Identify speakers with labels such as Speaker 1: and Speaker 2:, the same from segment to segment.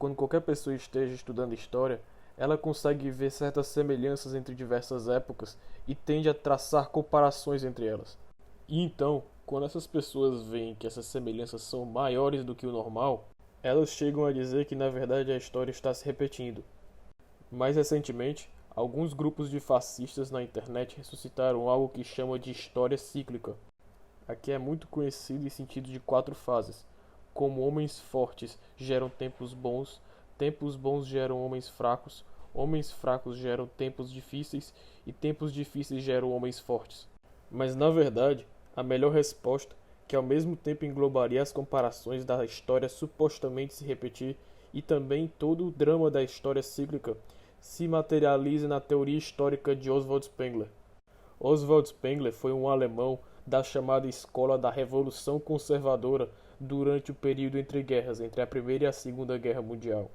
Speaker 1: quando qualquer pessoa esteja estudando história, ela consegue ver certas semelhanças entre diversas épocas e tende a traçar comparações entre elas. E então, quando essas pessoas veem que essas semelhanças são maiores do que o normal, elas chegam a dizer que na verdade a história está se repetindo. Mais recentemente, alguns grupos de fascistas na internet ressuscitaram algo que chamam de história cíclica. Aqui é muito conhecido em sentido de 4 fases, como homens fortes geram tempos bons geram homens fracos geram tempos difíceis e tempos difíceis geram homens fortes. Mas na verdade, a melhor resposta, que ao mesmo tempo englobaria as comparações da história supostamente se repetir e também todo o drama da história cíclica, se materializa na teoria histórica de Oswald Spengler. Oswald Spengler foi um alemão da chamada Escola da Revolução Conservadora durante o período entre guerras, entre a Primeira e a Segunda Guerra Mundial.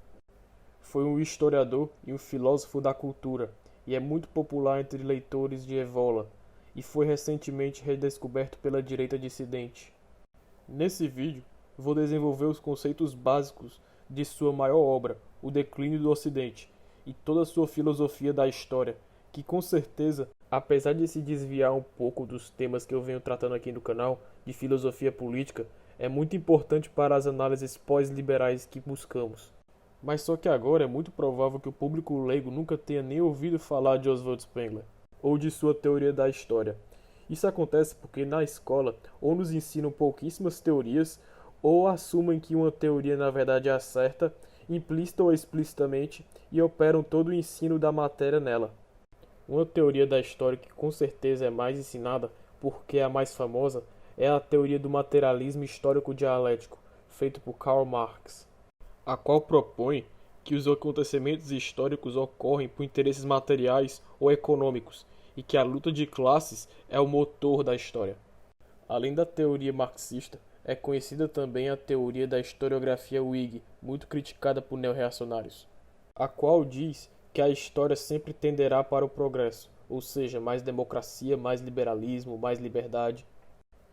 Speaker 1: Foi um historiador e um filósofo da cultura, e é muito popular entre leitores de Evola, e foi recentemente redescoberto pela direita dissidente. Nesse vídeo, vou desenvolver os conceitos básicos de sua maior obra, O Declínio do Ocidente, e toda a sua filosofia da história, que com certeza, apesar de se desviar um pouco dos temas que eu venho tratando aqui no canal, de filosofia política, é muito importante para as análises pós-liberais que buscamos. Mas só que agora é muito provável que o público leigo nunca tenha nem ouvido falar de Oswald Spengler, ou de sua teoria da história. Isso acontece porque na escola ou nos ensinam pouquíssimas teorias, ou assumem que uma teoria na verdade é a certa, implícita ou explicitamente, e operam todo o ensino da matéria nela. Uma teoria da história que com certeza é mais ensinada, porque é a mais famosa, é a teoria do materialismo histórico dialético, feito por Karl Marx, a qual propõe que os acontecimentos históricos ocorrem por interesses materiais ou econômicos, e que a luta de classes é o motor da história. Além da teoria marxista, é conhecida também a teoria da historiografia Whig, muito criticada por neorreacionários, a qual diz que a história sempre tenderá para o progresso, ou seja, mais democracia, mais liberalismo, mais liberdade,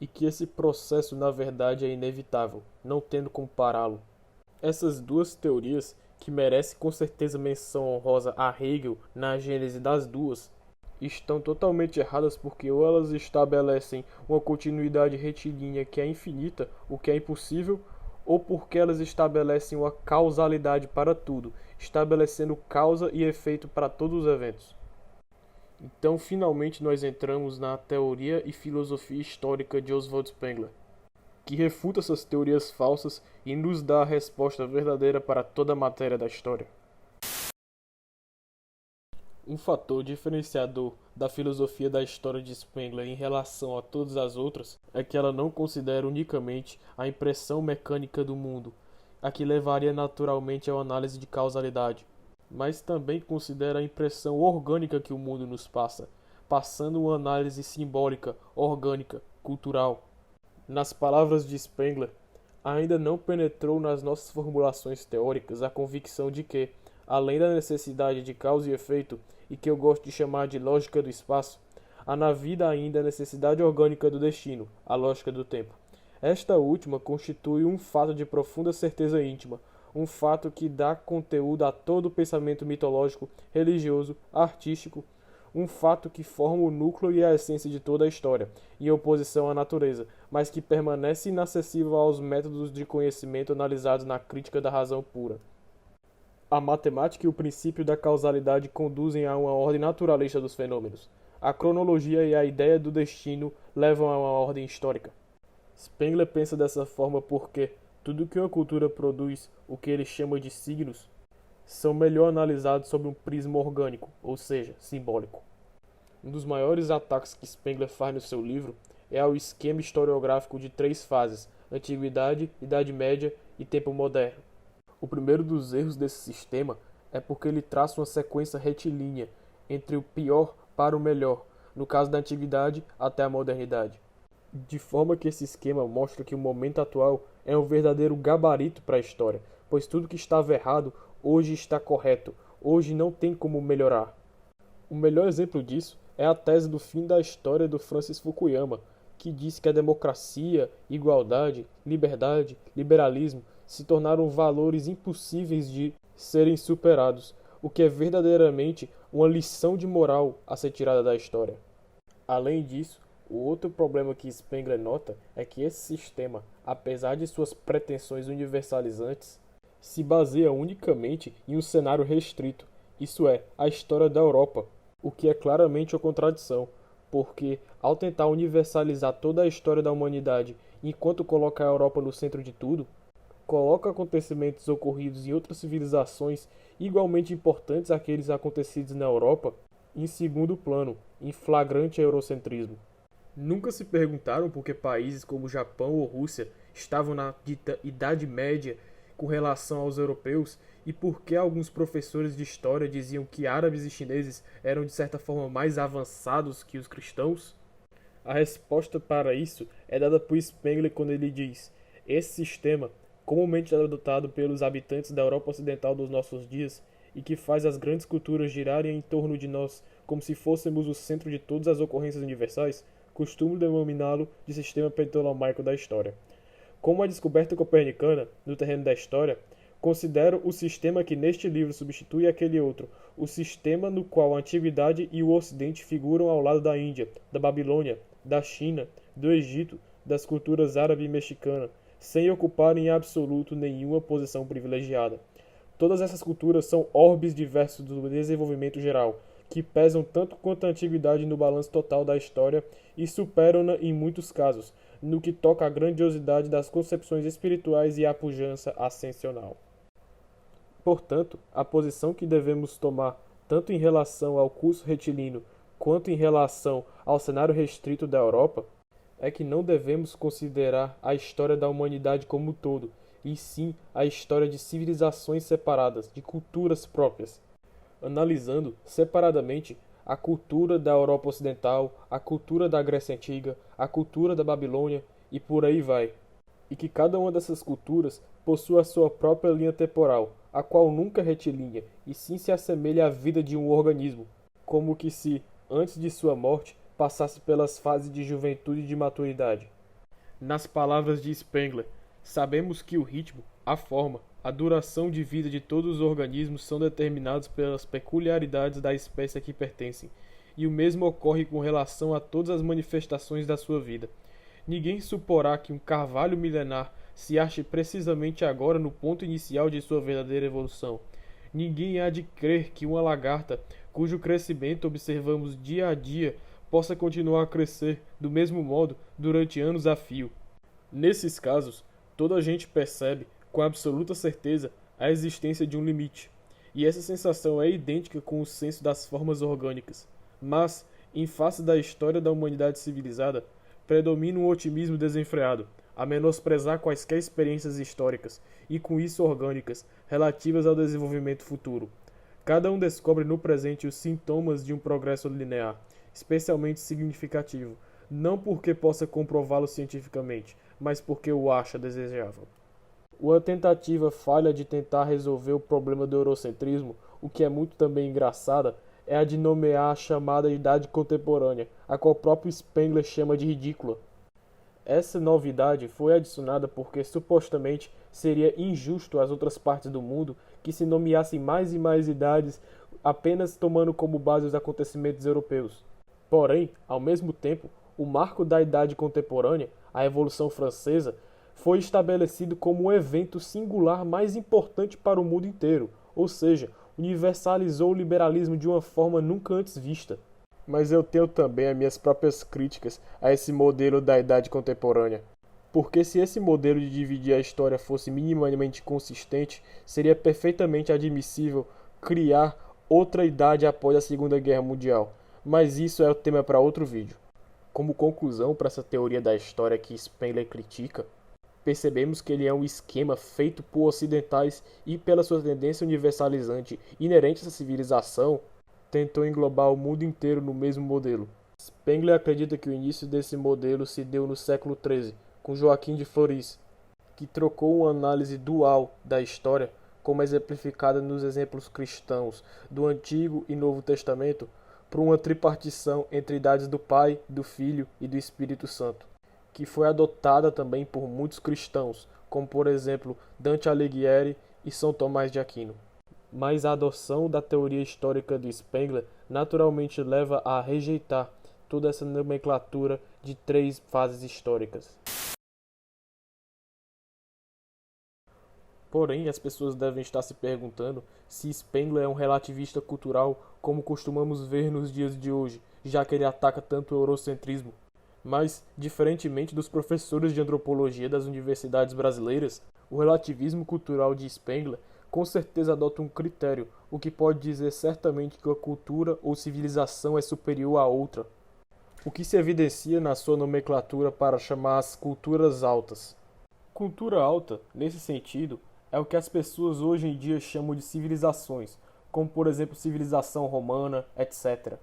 Speaker 1: e que esse processo na verdade é inevitável, não tendo como pará-lo. Essas duas teorias, que merecem com certeza menção honrosa a Hegel na gênese das duas, estão totalmente erradas porque ou elas estabelecem uma continuidade retilínea que é infinita, o que é impossível, ou porque elas estabelecem uma causalidade para tudo, estabelecendo causa e efeito para todos os eventos. Então, finalmente, nós entramos na teoria e filosofia histórica de Oswald Spengler, que refuta essas teorias falsas e nos dá a resposta verdadeira para toda a matéria da história. Um fator diferenciador da filosofia da história de Spengler em relação a todas as outras é que ela não considera unicamente a impressão mecânica do mundo, a que levaria naturalmente a uma análise de causalidade, mas também considera a impressão orgânica que o mundo nos passa, passando uma análise simbólica, orgânica, cultural. Nas palavras de Spengler, ainda não penetrou nas nossas formulações teóricas a convicção de que, além da necessidade de causa e efeito, e que eu gosto de chamar de lógica do espaço, há na vida ainda a necessidade orgânica do destino, a lógica do tempo. Esta última constitui um fato de profunda certeza íntima, um fato que dá conteúdo a todo o pensamento mitológico, religioso, artístico, um fato que forma o núcleo e a essência de toda a história, em oposição à natureza, mas que permanece inacessível aos métodos de conhecimento analisados na crítica da razão pura. A matemática e o princípio da causalidade conduzem a uma ordem naturalista dos fenômenos. A cronologia e a ideia do destino levam a uma ordem histórica. Spengler pensa dessa forma porque tudo que uma cultura produz, o que ele chama de signos, são melhor analisados sob um prisma orgânico, ou seja, simbólico. Um dos maiores ataques que Spengler faz no seu livro é ao esquema historiográfico de 3 fases: Antiguidade, Idade Média e Tempo Moderno. O primeiro dos erros desse sistema é porque ele traça uma sequência retilínea entre o pior para o melhor, no caso da Antiguidade até a Modernidade. De forma que esse esquema mostra que o momento atual é um verdadeiro gabarito para a história, pois tudo que estava errado hoje está correto, hoje não tem como melhorar. O melhor exemplo disso é a tese do fim da história do Francis Fukuyama, que diz que a democracia, igualdade, liberdade, liberalismo se tornaram valores impossíveis de serem superados, o que é verdadeiramente uma lição de moral a ser tirada da história. Além disso, o outro problema que Spengler nota é que esse sistema, apesar de suas pretensões universalizantes, se baseia unicamente em um cenário restrito, isso é, a história da Europa, o que é claramente uma contradição, porque, ao tentar universalizar toda a história da humanidade enquanto coloca a Europa no centro de tudo, coloca acontecimentos ocorridos em outras civilizações igualmente importantes àqueles acontecidos na Europa em segundo plano, em flagrante eurocentrismo. Nunca se perguntaram por que países como Japão ou Rússia estavam na dita Idade Média com relação aos europeus e por que alguns professores de história diziam que árabes e chineses eram de certa forma mais avançados que os cristãos? A resposta para isso é dada por Spengler quando ele diz: esse sistema, comumente adotado pelos habitantes da Europa Ocidental dos nossos dias e que faz as grandes culturas girarem em torno de nós como se fôssemos o centro de todas as ocorrências universais, costumo denominá-lo de sistema ptolomaico da história. Como a descoberta copernicana, no terreno da história, considero o sistema que neste livro substitui aquele outro, o sistema no qual a Antiguidade e o Ocidente figuram ao lado da Índia, da Babilônia, da China, do Egito, das culturas árabe e mexicana, sem ocuparem em absoluto nenhuma posição privilegiada. Todas essas culturas são orbes diversos do desenvolvimento geral, que pesam tanto quanto a antiguidade no balanço total da história e superam-na em muitos casos, no que toca à grandiosidade das concepções espirituais e à pujança ascensional. Portanto, a posição que devemos tomar, tanto em relação ao curso retilíneo quanto em relação ao cenário restrito da Europa, é que não devemos considerar a história da humanidade como um todo, e sim a história de civilizações separadas, de culturas próprias, analisando separadamente a cultura da Europa Ocidental, a cultura da Grécia Antiga, a cultura da Babilônia e por aí vai. E que cada uma dessas culturas possua a sua própria linha temporal, a qual nunca é retilínea, e sim se assemelha à vida de um organismo, como que se, antes de sua morte, passasse pelas fases de juventude e de maturidade. Nas palavras de Spengler, sabemos que o ritmo, a forma, a duração de vida de todos os organismos são determinados pelas peculiaridades da espécie a que pertencem, e o mesmo ocorre com relação a todas as manifestações da sua vida. Ninguém suporá que um carvalho milenar se ache precisamente agora no ponto inicial de sua verdadeira evolução. Ninguém há de crer que uma lagarta, cujo crescimento observamos dia a dia, possa continuar a crescer do mesmo modo durante anos a fio. Nesses casos, toda a gente percebe com absoluta certeza a existência de um limite, e essa sensação é idêntica com o senso das formas orgânicas. Mas, em face da história da humanidade civilizada, predomina um otimismo desenfreado, a menosprezar quaisquer experiências históricas, e com isso orgânicas, relativas ao desenvolvimento futuro. Cada um descobre no presente os sintomas de um progresso linear, especialmente significativo, não porque possa comprová-lo cientificamente, mas porque o acha desejável. Uma tentativa falha de tentar resolver o problema do eurocentrismo, o que é muito também engraçada, é a de nomear a chamada Idade Contemporânea, a qual o próprio Spengler chama de ridícula. Essa novidade foi adicionada porque supostamente seria injusto às outras partes do mundo que se nomeassem mais e mais idades apenas tomando como base os acontecimentos europeus. Porém, ao mesmo tempo, o marco da Idade Contemporânea, a Revolução Francesa, foi estabelecido como o evento singular mais importante para o mundo inteiro, ou seja, universalizou o liberalismo de uma forma nunca antes vista. Mas eu tenho também as minhas próprias críticas a esse modelo da Idade Contemporânea. Porque se esse modelo de dividir a história fosse minimamente consistente, seria perfeitamente admissível criar outra idade após a Segunda Guerra Mundial. Mas isso é o tema para outro vídeo. Como conclusão para essa teoria da história que Spengler critica, percebemos que ele é um esquema feito por ocidentais e pela sua tendência universalizante inerente a essa civilização, tentou englobar o mundo inteiro no mesmo modelo. Spengler acredita que o início desse modelo se deu no século XIII, com Joaquim de Floris, que trocou uma análise dual da história, como exemplificada nos exemplos cristãos do Antigo e Novo Testamento, por uma tripartição entre idades do Pai, do Filho e do Espírito Santo, que foi adotada também por muitos cristãos, como por exemplo Dante Alighieri e São Tomás de Aquino. Mas a adoção da teoria histórica de Spengler naturalmente leva a rejeitar toda essa nomenclatura de três fases históricas. Porém, as pessoas devem estar se perguntando se Spengler é um relativista cultural como costumamos ver nos dias de hoje, já que ele ataca tanto o eurocentrismo. Mas, diferentemente dos professores de antropologia das universidades brasileiras, o relativismo cultural de Spengler com certeza adota um critério, o que pode dizer certamente que uma cultura ou civilização é superior à outra, o que se evidencia na sua nomenclatura para chamar as culturas altas. Cultura alta, nesse sentido, é o que as pessoas hoje em dia chamam de civilizações, como por exemplo civilização romana, etc.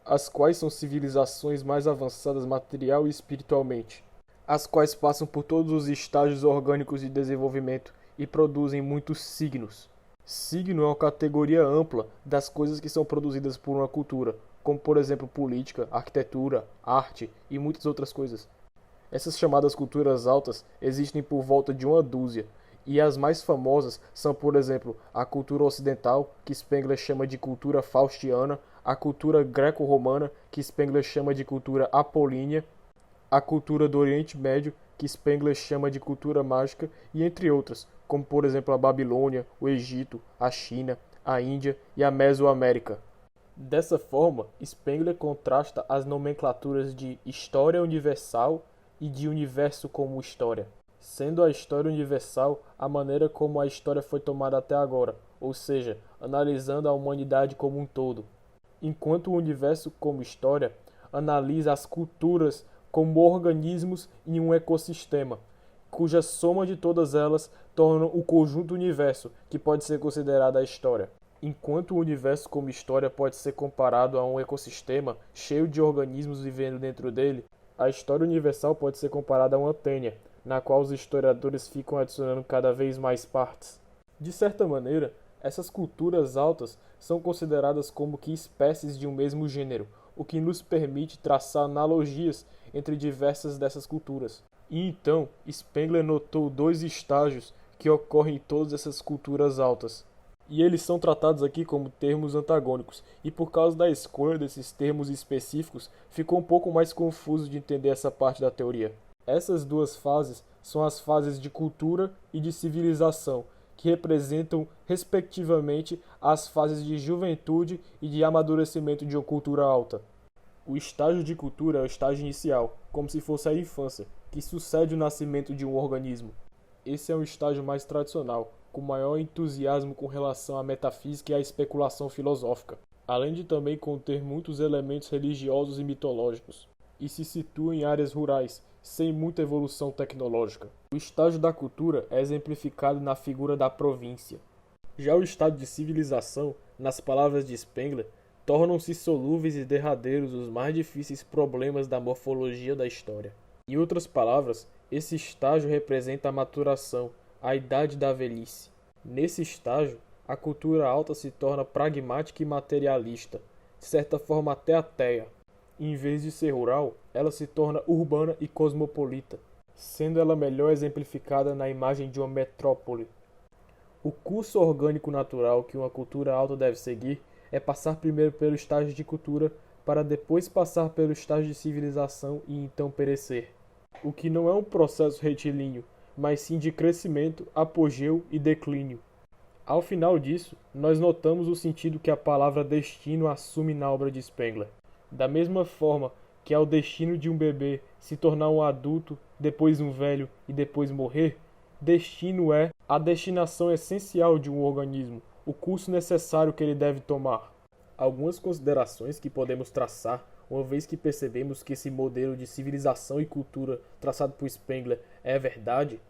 Speaker 1: As quais são civilizações mais avançadas material e espiritualmente, as quais passam por todos os estágios orgânicos de desenvolvimento e produzem muitos signos. Signo é uma categoria ampla das coisas que são produzidas por uma cultura, como por exemplo política, arquitetura, arte e muitas outras coisas. Essas chamadas culturas altas existem por volta de uma dúzia, e as mais famosas são, por exemplo, a cultura ocidental, que Spengler chama de cultura faustiana, a cultura greco-romana, que Spengler chama de cultura apolínea, a cultura do Oriente Médio, que Spengler chama de cultura mágica, e entre outras, como por exemplo a Babilônia, o Egito, a China, a Índia e a Mesoamérica. Dessa forma, Spengler contrasta as nomenclaturas de história universal e de universo como história, sendo a história universal a maneira como a história foi tomada até agora, ou seja, analisando a humanidade como um todo, enquanto o universo como história analisa as culturas como organismos em um ecossistema, cuja soma de todas elas torna o conjunto universo, que pode ser considerado a história. Enquanto o universo como história pode ser comparado a um ecossistema cheio de organismos vivendo dentro dele, a história universal pode ser comparada a uma tênia, na qual os historiadores ficam adicionando cada vez mais partes. De certa maneira, essas culturas altas são consideradas como que espécies de um mesmo gênero, o que nos permite traçar analogias entre diversas dessas culturas. E então, Spengler notou dois estágios que ocorrem em todas essas culturas altas. E eles são tratados aqui como termos antagônicos, e por causa da escolha desses termos específicos, ficou um pouco mais confuso de entender essa parte da teoria. Essas duas fases são as fases de cultura e de civilização, que representam, respectivamente, as fases de juventude e de amadurecimento de uma cultura alta. O estágio de cultura é o estágio inicial, como se fosse a infância, que sucede o nascimento de um organismo. Esse é um estágio mais tradicional, com maior entusiasmo com relação à metafísica e à especulação filosófica, além de também conter muitos elementos religiosos e mitológicos, e se situa em áreas rurais, sem muita evolução tecnológica. O estágio da cultura é exemplificado na figura da província. Já o estado de civilização, nas palavras de Spengler, tornam-se solúveis e derradeiros os mais difíceis problemas da morfologia da história. Em outras palavras, esse estágio representa a maturação, a idade da velhice. Nesse estágio, a cultura alta se torna pragmática e materialista, de certa forma até ateia. Em vez de ser rural, ela se torna urbana e cosmopolita, sendo ela melhor exemplificada na imagem de uma metrópole. O curso orgânico natural que uma cultura alta deve seguir é passar primeiro pelo estágio de cultura, para depois passar pelo estágio de civilização e então perecer. O que não é um processo retilíneo, mas sim de crescimento, apogeu e declínio. Ao final disso, nós notamos o sentido que a palavra destino assume na obra de Spengler. Da mesma forma que é o destino de um bebê se tornar um adulto, depois um velho e depois morrer, destino é a destinação essencial de um organismo, o curso necessário que ele deve tomar. Algumas considerações que podemos traçar, uma vez que percebemos que esse modelo de civilização e cultura traçado por Spengler é verdade,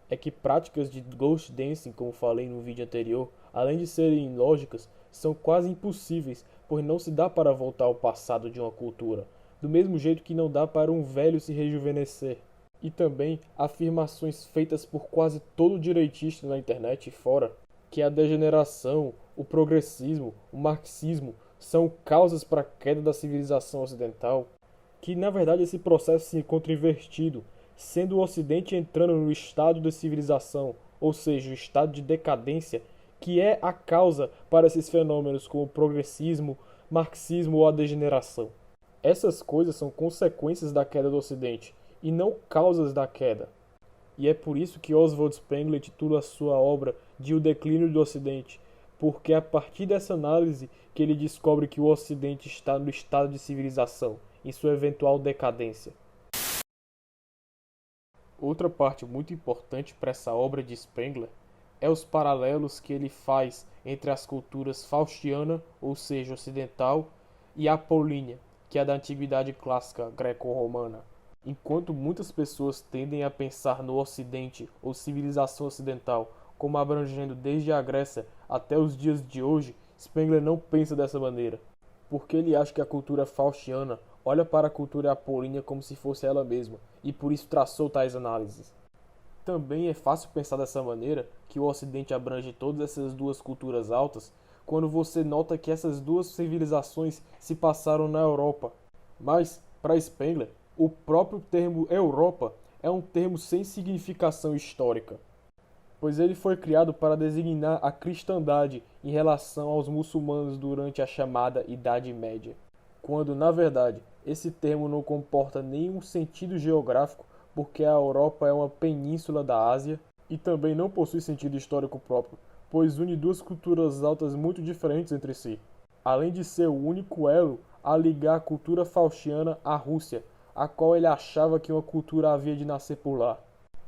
Speaker 1: é que práticas de ghost dancing, como falei no vídeo anterior, além de serem ilógicas, são quase impossíveis, pois não se dá para voltar ao passado de uma cultura, do mesmo jeito que não dá para um velho se rejuvenescer. E também afirmações feitas por quase todo direitista na internet e fora, que a degeneração, o progressismo, o marxismo são causas para a queda da civilização ocidental, que na verdade esse processo se encontra invertido, sendo o Ocidente entrando no estado de civilização, ou seja, o estado de decadência, que é a causa para esses fenômenos como o progressismo, marxismo ou a degeneração. Essas coisas são consequências da queda do Ocidente, e não causas da queda. E é por isso que Oswald Spengler titula sua obra de O Declínio do Ocidente, porque é a partir dessa análise que ele descobre que o Ocidente está no estado de civilização, em sua eventual decadência. Outra parte muito importante para essa obra de Spengler é os paralelos que ele faz entre as culturas faustiana, ou seja, ocidental, e apolínea, que é da antiguidade clássica greco-romana. Enquanto muitas pessoas tendem a pensar no Ocidente ou civilização ocidental como abrangendo desde a Grécia até os dias de hoje, Spengler não pensa dessa maneira, porque ele acha que a cultura faustiana olha para a cultura apolínea como se fosse ela mesma, e por isso traçou tais análises. Também é fácil pensar dessa maneira que o Ocidente abrange todas essas duas culturas altas quando você nota que essas duas civilizações se passaram na Europa. Mas, para Spengler, o próprio termo Europa é um termo sem significação histórica, pois ele foi criado para designar a cristandade em relação aos muçulmanos durante a chamada Idade Média, quando, na verdade, esse termo não comporta nenhum sentido geográfico, porque a Europa é uma península da Ásia e também não possui sentido histórico próprio, pois une duas culturas altas muito diferentes entre si, além de ser o único elo a ligar a cultura faustiana à Rússia, a qual ele achava que uma cultura havia de nascer por lá.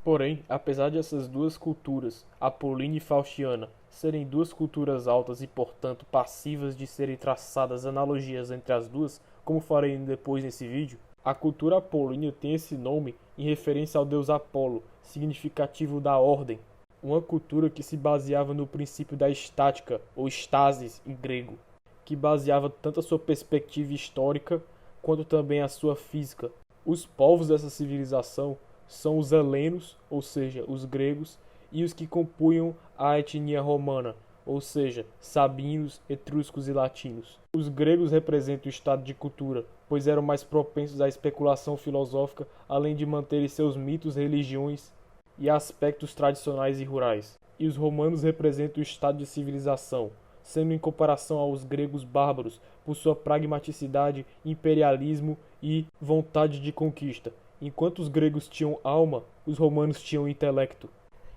Speaker 1: Porém, apesar de essas duas culturas, apolínea e faustiana, serem duas culturas altas e, portanto, passivas de serem traçadas analogias entre as duas, como farei depois nesse vídeo, a cultura apolínea tem esse nome em referência ao deus Apolo, significativo da ordem, uma cultura que se baseava no princípio da estática, ou stasis em grego, que baseava tanto a sua perspectiva histórica quanto também a sua física. Os povos dessa civilização são os helenos, ou seja, os gregos, e os que compunham a etnia romana, ou seja, sabinos, etruscos e latinos. Os gregos representam o estado de cultura, pois eram mais propensos à especulação filosófica, além de manterem seus mitos, religiões e aspectos tradicionais e rurais. E os romanos representam o estado de civilização, sendo em comparação aos gregos bárbaros por sua pragmaticidade, imperialismo e vontade de conquista. Enquanto os gregos tinham alma, os romanos tinham intelecto.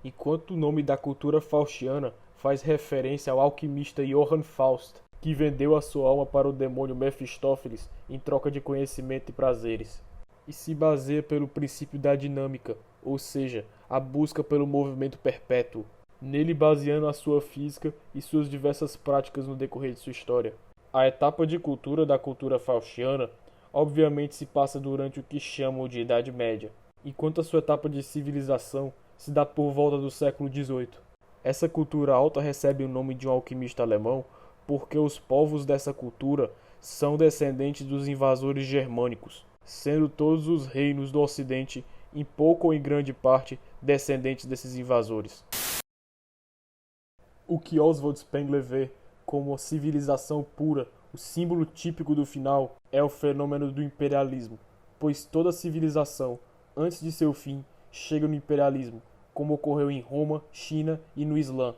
Speaker 1: Enquanto o nome da cultura faustiana faz referência ao alquimista Johann Faust, que vendeu a sua alma para o demônio Mefistófeles em troca de conhecimento e prazeres, e se baseia pelo princípio da dinâmica, ou seja, a busca pelo movimento perpétuo, nele baseando a sua física e suas diversas práticas no decorrer de sua história. A etapa de cultura da cultura faustiana obviamente se passa durante o que chamam de Idade Média, enquanto a sua etapa de civilização se dá por volta do século XVIII. Essa cultura alta recebe o nome de um alquimista alemão porque os povos dessa cultura são descendentes dos invasores germânicos, sendo todos os reinos do Ocidente, em pouco ou em grande parte, descendentes desses invasores. O que Oswald Spengler vê como a civilização pura, o símbolo típico do final, é o fenômeno do imperialismo, pois toda civilização, antes de seu fim, chega no imperialismo, como ocorreu em Roma, China e no Islã.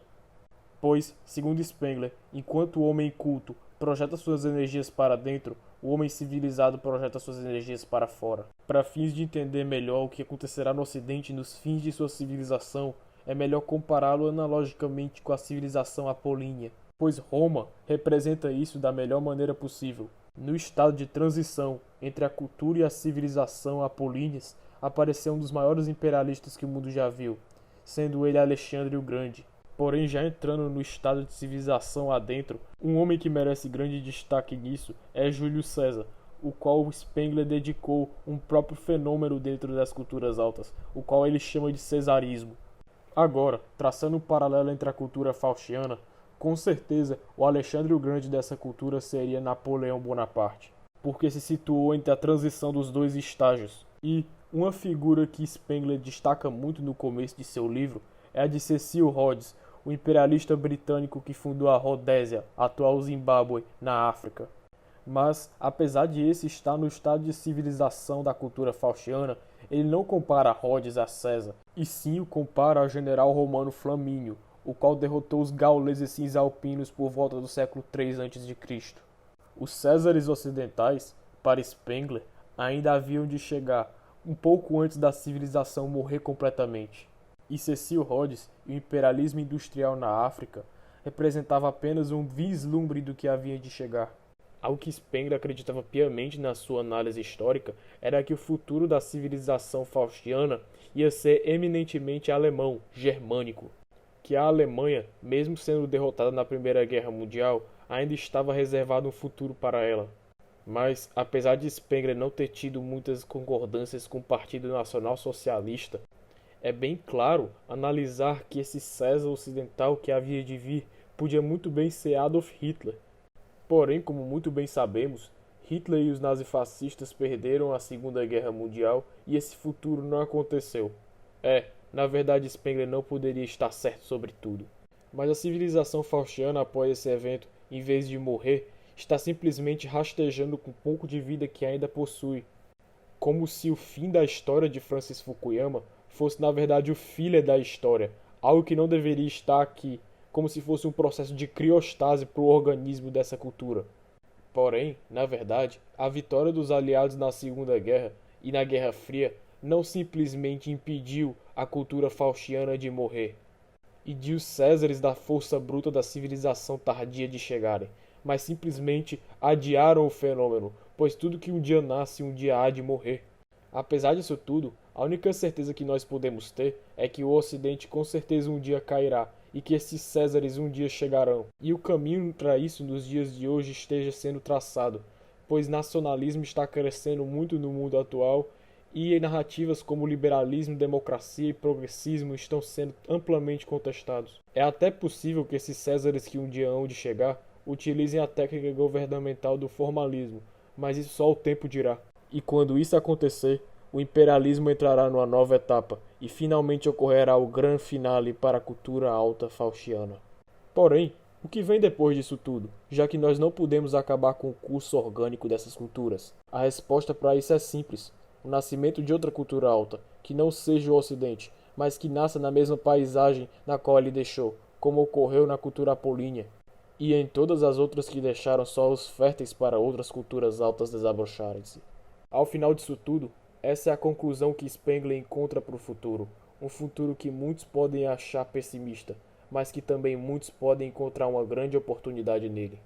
Speaker 1: Pois, segundo Spengler, enquanto o homem culto projeta suas energias para dentro, o homem civilizado projeta suas energias para fora. Para fins de entender melhor o que acontecerá no Ocidente nos fins de sua civilização, é melhor compará-lo analogicamente com a civilização apolínea, pois Roma representa isso da melhor maneira possível. No estado de transição entre a cultura e a civilização apolíneas, apareceu um dos maiores imperialistas que o mundo já viu, sendo ele Alexandre o Grande. Porém, já entrando no estado de civilização adentro, um homem que merece grande destaque nisso é Júlio César, o qual Spengler dedicou um próprio fenômeno dentro das culturas altas, o qual ele chama de cesarismo. Agora, traçando um paralelo entre a cultura faustiana, com certeza o Alexandre o Grande dessa cultura seria Napoleão Bonaparte, porque se situou entre a transição dos dois estágios. E uma figura que Spengler destaca muito no começo de seu livro é a de Cecil Rhodes, o imperialista britânico que fundou a Rodésia, atual Zimbábue, na África. Mas, apesar de esse estar no estado de civilização da cultura faustiana, ele não compara Rhodes a César, e sim o compara ao general romano Flamínio, o qual derrotou os gauleses cisalpinos por volta do século III a.C. Os Césares ocidentais, para Spengler, ainda haviam de chegar, um pouco antes da civilização morrer completamente. E Cecil Rhodes e o imperialismo industrial na África representava apenas um vislumbre do que havia de chegar. Algo que Spengler acreditava piamente na sua análise histórica era que o futuro da civilização faustiana ia ser eminentemente alemão, germânico. Que a Alemanha, mesmo sendo derrotada na Primeira Guerra Mundial, ainda estava reservado um futuro para ela. Mas, apesar de Spengler não ter tido muitas concordâncias com o Partido Nacional Socialista, é bem claro analisar que esse César ocidental que havia de vir podia muito bem ser Adolf Hitler. Porém, como muito bem sabemos, Hitler e os nazifascistas perderam a Segunda Guerra Mundial e esse futuro não aconteceu. Na verdade, Spengler não poderia estar certo sobre tudo. Mas a civilização faustiana após esse evento, em vez de morrer, está simplesmente rastejando com o pouco de vida que ainda possui. Como se o fim da história de Francis Fukuyama fosse na verdade o filler da história, algo que não deveria estar aqui, como se fosse um processo de criostase para o organismo dessa cultura. Porém, na verdade, a vitória dos aliados na Segunda Guerra e na Guerra Fria não simplesmente impediu a cultura faustiana de morrer, e de os Césares da força bruta da civilização tardia de chegarem, mas simplesmente adiaram o fenômeno, pois tudo que um dia nasce, um dia há de morrer. Apesar disso tudo, a única certeza que nós podemos ter é que o Ocidente com certeza um dia cairá, e que esses Césares um dia chegarão, e o caminho para isso nos dias de hoje esteja sendo traçado, pois nacionalismo está crescendo muito no mundo atual e narrativas como liberalismo, democracia e progressismo estão sendo amplamente contestados. É até possível que esses Césares que um dia hão de chegar utilizem a técnica governamental do formalismo, mas isso só o tempo dirá. E quando isso acontecer, o imperialismo entrará numa nova etapa e finalmente ocorrerá o grande finale para a cultura alta faustiana. Porém, o que vem depois disso tudo, já que nós não podemos acabar com o curso orgânico dessas culturas? A resposta para isso é simples: o nascimento de outra cultura alta, que não seja o Ocidente, mas que nasça na mesma paisagem na qual ele deixou, como ocorreu na cultura apolínea, e em todas as outras que deixaram solos férteis para outras culturas altas desabrocharem-se. Ao final disso tudo, essa é a conclusão que Spengler encontra para o futuro, um futuro que muitos podem achar pessimista, mas que também muitos podem encontrar uma grande oportunidade nele.